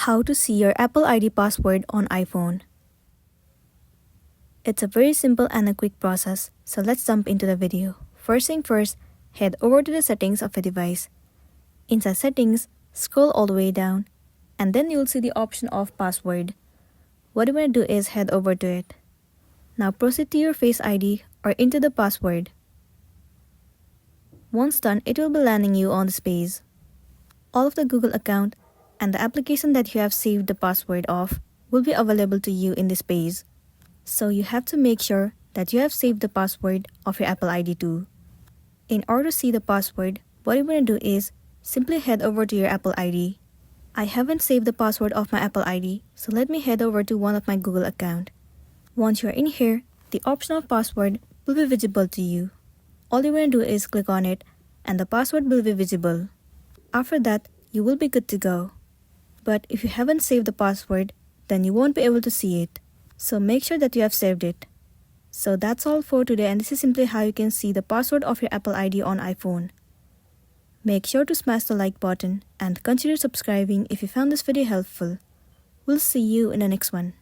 How to see your Apple ID password on iPhone. It's a very simple and a quick process, so let's jump into the video. First thing first, head over to the settings of your device. Inside settings, scroll all the way down, and then you'll see the option of password. What you want to do is head over to it. Now proceed to your Face ID or enter the password. Once done, it will be landing you on this page. All of the Google account and the application that you have saved the password of will be available to you in this page. So you have to make sure that you have saved the password of your Apple ID too. In order to see the password, what you want to do is simply head over to your Apple ID. I haven't saved the password of my Apple ID, so let me head over to one of my Google account. Once you are in here, the option of password will be visible to you. All you want to do is click on it and the password will be visible. After that, you will be good to go. But if you haven't saved the password, then you won't be able to see it. So make sure that you have saved it. So that's all for today, and this is simply how you can see the password of your Apple ID on iPhone. Make sure to smash the like button and consider subscribing if you found this video helpful. We'll see you in the next one.